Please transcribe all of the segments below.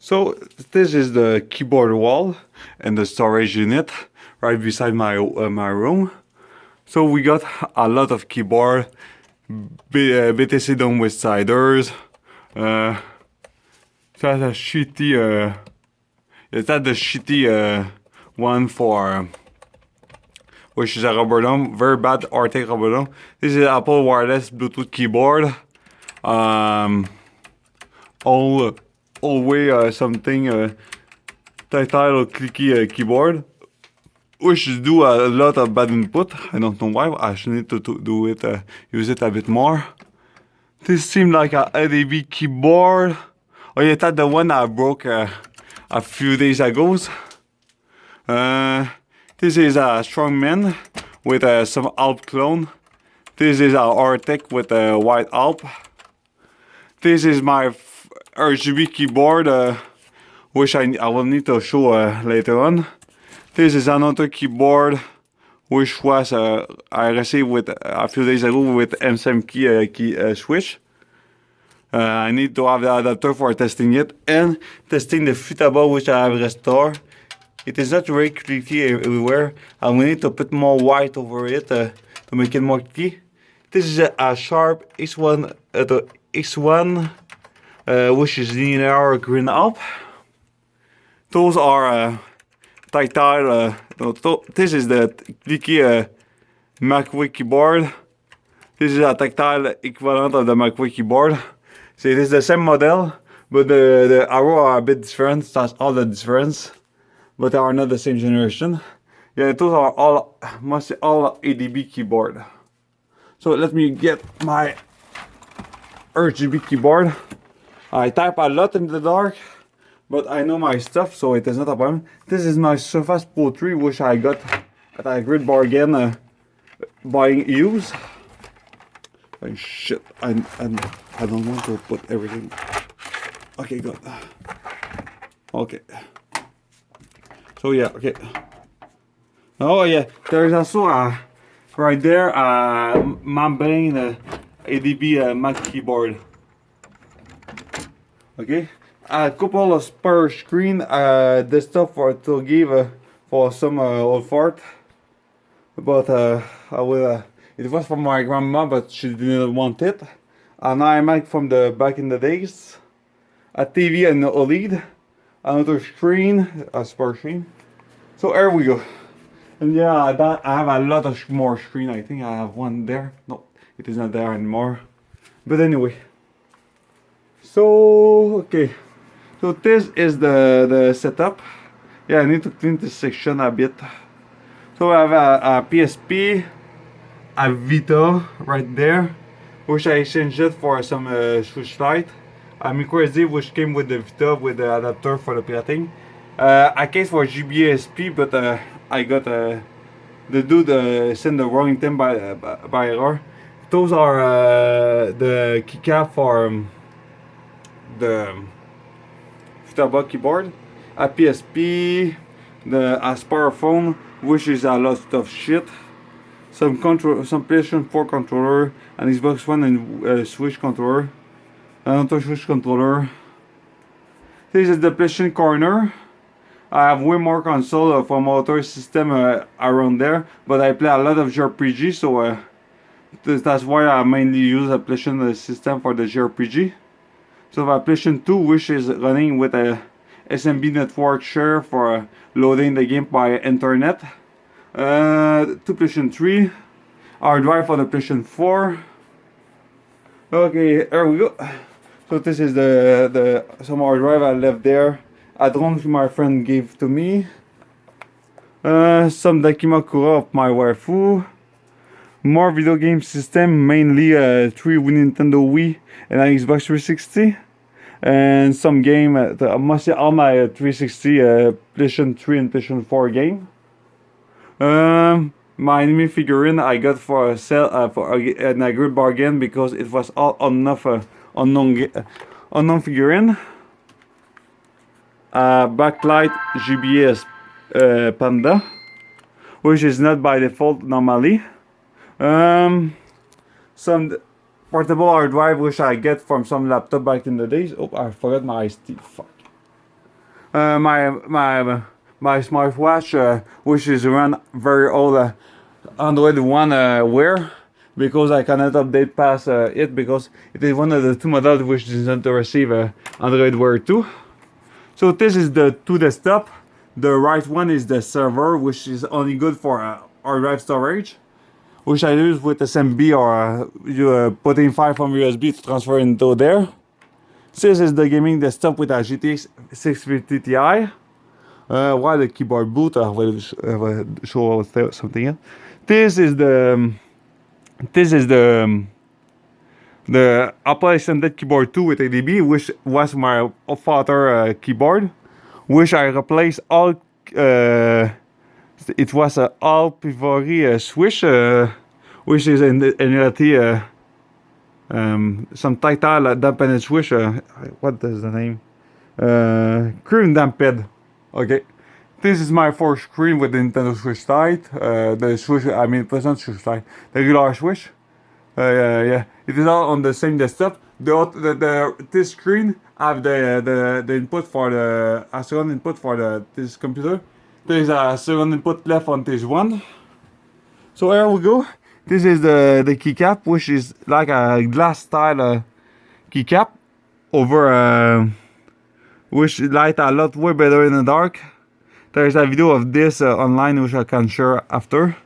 So this is the keyboard wall and the storage unit right beside my room. So we got a lot of keyboard, BTC done with sliders. That's a shitty. Is that the shitty one for? Which is a rubber dome, very bad Arctic rubber dome. This is Apple wireless Bluetooth keyboard. All way something tactile clicky keyboard, which do a lot of bad input. I don't know why. I should need to do it, use it a bit more. This seemed like a ADB keyboard. Oh yeah, that's the one I broke a few days ago. This is a Strongman with some Alp clone. This is a Arctic with a white Alp. This is my RGB keyboard, which I will need to show later on. This is another keyboard, which was I received with a few days ago with MSM key switch. I need to have the adapter for testing it and testing the Futaba, which I have restored. It is not very clicky everywhere, and we need to put more white over it to make it more clicky. This is a Sharp X1, X1, which is linear green up. Those are tactile. This is the clicky McAfee keyboard. This is a tactile equivalent of the McAfee keyboard. So it is the same model, but the arrow are a bit different. That's all the difference. But they are not the same generation. Yeah, those are all mostly all ADB keyboard. So let me get my RGB keyboard. I type a lot in the dark, but I know my stuff, so it is not a problem. This is my Surface Pro 3, which I got at a great bargain buying used. Oh, shit, I don't want to put everything. Okay, good. Okay. So yeah, okay. Oh yeah, there's also right there membrane ADB Mac keyboard. Okay, a couple of spare screen. This stuff for to give for some old fart, but I will. It was from my grandma, but she didn't want it. An iMac from the back in the days, a TV and an OLED, another screen, a spare screen. So here we go. And yeah, I have a lot of more screen. I think I have one there. No, it is not there anymore. But anyway. So okay. So this is the setup. Yeah, I need to clean this section a bit. So I have a PSP, a Vita right there, which I exchanged it for some switch light. A micro SD which came with the Vita with the adapter for the pirating. A case for GBSP, but I got the dude sent the wrong item by error. Those are the keycap for the Futaba keyboard, a PSP, the Aspire phone, which is a lot of shit. Some PlayStation 4 controller, an Xbox One and Switch controller, another Switch controller. This is the PlayStation corner. I have way more console from other system around there, but I play a lot of JRPG, so that's why I mainly use a PlayStation system for the JRPG. So I have PlayStation 2, which is running with a SMB network share for loading the game by internet. Two PlayStation 3, hard drive for the PlayStation 4. Okay, here we go. So this is the some hard drive I left there. A drone my friend gave to me. Some Dakimakura of my waifu. More video game system, mainly 3 Nintendo Wii and an Xbox 360. And some game, mostly all my 360 PlayStation 3 and PlayStation 4 game. My enemy figurine I got for a sale for a good bargain because it was all unknown figurine. Backlight GBS Panda, which is not by default normally. Some portable hard drive which I get from some laptop back in the days. Oh, I forgot my iced tea. Fuck. My smartwatch, which is run very old Android One Wear, because I cannot update past it because it is one of the two models which does not receive Android Wear 2. So this is the two desktop. The right one is the server, which is only good for hard drive storage, which I use with SMB or you put in file from USB to transfer into there. This is the gaming desktop with a GTX 650 Ti. While the keyboard boot, I will show something else. This is the Apple Extended Keyboard 2 with ADB, which was my father keyboard, which I replaced all. It was a all Pivori Swish, which is in reality some title dampened Swish. What is the name? Screen damped. Okay. This is my first screen with the Nintendo Switch Lite. The Switch, I mean, it was not Switch Lite, the regular Switch. Yeah, it is all on the same desktop. This screen have the input for the second input for this computer. There is a second input left on this one. So here we go. This is the keycap, which is like a glass style keycap over which light a lot way better in the dark. There is a video of this online which I can share after.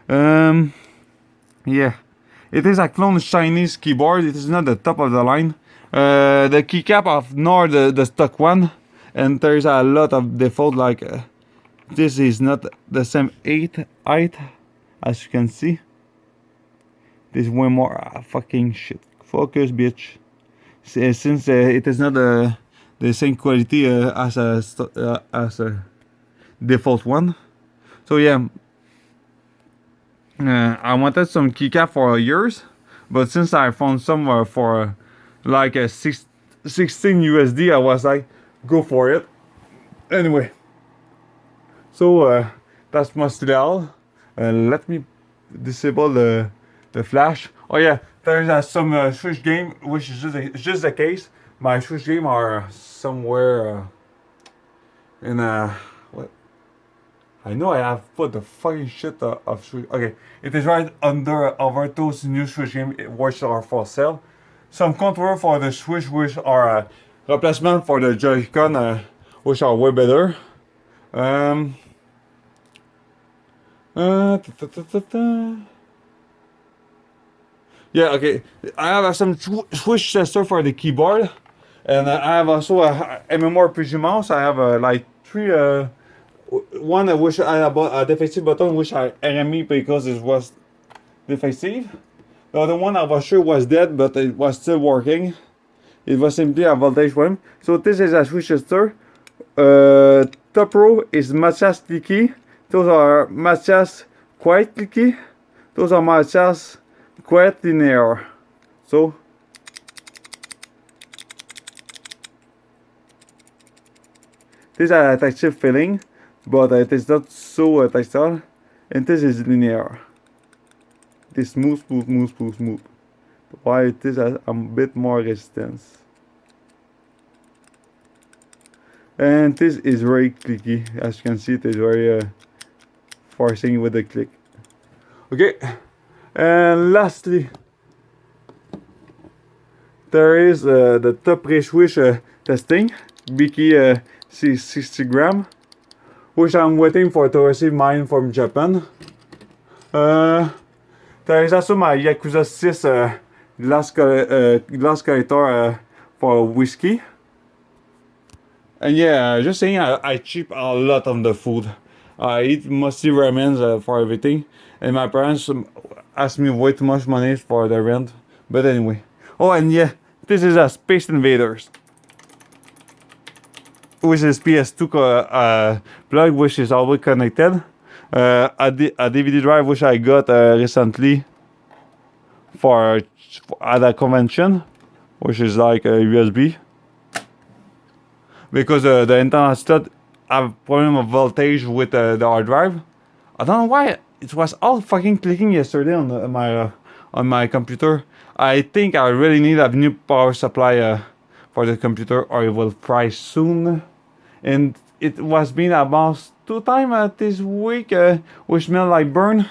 Yeah, it is a clone Chinese keyboard. It is not the top of the line. The keycap of nor the stock one, and there is a lot of default like this is not the same height as you can see. This is way more fucking shit. Focus, bitch. Since it is not the same quality as a default one. So yeah, I wanted some keycap for years, but since I found some for like a 16 USD, I was like, go for it. Anyway, so that's mostly all. Let me disable the flash. Oh yeah, there's some Switch game, which is just the case. My Switch game are somewhere in what? I know I have put the fucking shit of Switch. Okay, it is right under those new Switch games which are for sale. Some controller for the Switch which are replacement for the Joy-Con which are way better. Yeah, okay. I have some Switch tester for the keyboard, and I have also a MMORPG mouse. I have like three. One which I have a defective button, which I RME because it was defective. The other one I was sure was dead, but it was still working. It was simply a voltage one. So this is a Switch tester. Top row is Mathias clicky. Those are Mathias quite clicky. Those are Mathias quite linear. So this is a texture feeling, but it is not so textile, and this is linear. This smooth. Why it is a bit more resistance. And this is very clicky. As you can see, it is very forcing with the click. Okay, and lastly, there is the top range Switch testing, Biki 60 gram, which I'm waiting for to receive mine from Japan. There is also my Yakuza 6 glass collector for whiskey. And yeah, just saying, I cheap a lot on the food. I eat mostly ramen for everything, and my parents asked me way too much money for the rent. But anyway, oh, and yeah, this is a Space Invaders, which is PS2 plug, which is always connected. A DVD drive which I got recently at a convention, which is like a USB. Because the internal slot have problem of voltage with the hard drive. I don't know why it was all fucking clicking yesterday on my computer. I think I really need a new power supply for the computer, or it will fry soon. and it was been about 2 times this week, which smell like burn.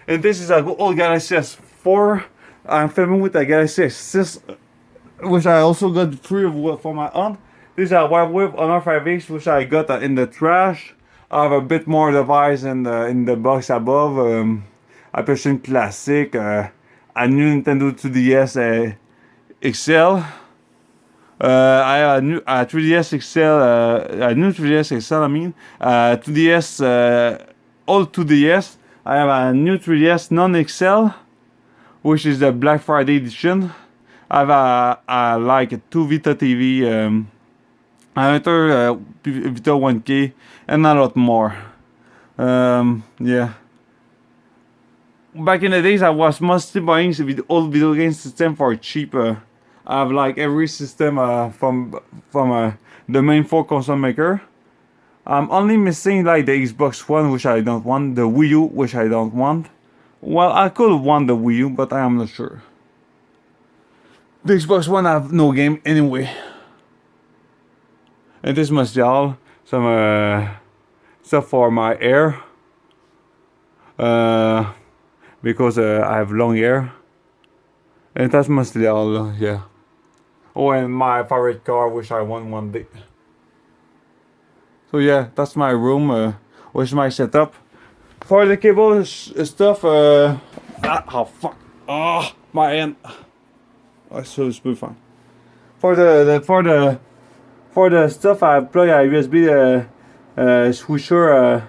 And this is a old Galaxy S4. I'm filming with a Galaxy S6, which I also got free for my aunt. This is a Huawei Honor 5X, which I got in the trash. I have a bit more device in the box above. A PlayStation Classic, a new Nintendo 2DS XL. I have a new 3DS XL, a new 3DS XL. I mean, 2DS, old 2DS. I have a new 3DS non-XL, which is the Black Friday edition. I have like 2 Vita TV, another Vita 1K, and a lot more. Yeah. Back in the days, I was mostly buying old video game system for cheap. I have like every system from the main 4 console maker. I'm only missing like the Xbox One, which I don't want, the Wii U, which I don't want. Well, I could want the Wii U, but I am not sure. The Xbox One have no game anyway. And this must be all some stuff for my hair. Because I have long hair. And that's mostly all, yeah. Oh, and my favorite car, which I want one day. So yeah, that's my room, which is my setup. For the cable stuff, oh fuck, oh my hand. Oh, so it's pretty fine. For the stuff, I plug a USB switcher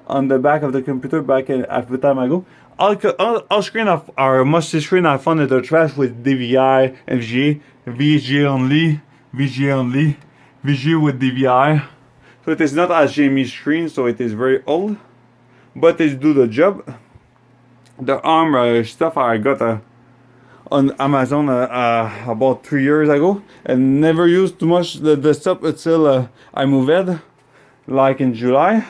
on the back of the computer back at the time ago. All screen of our mostly screen I found in the trash with DVI and VGA only, VGA with DVI. So it is not a HDMI screen, so it is very old, but it do the job. The ARM stuff I got on Amazon about 3 years ago, and never used too much the stuff until I moved, like in July.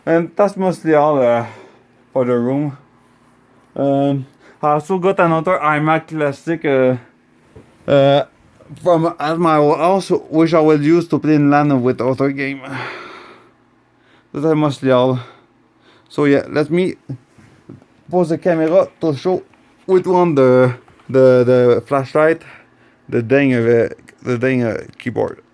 And that's mostly all for the room. I also got another iMac Classic from at my house, which I will use to play in LAN with other game. That's mostly all. So yeah, let me pause the camera to show which one the flashlight, the dang keyboard.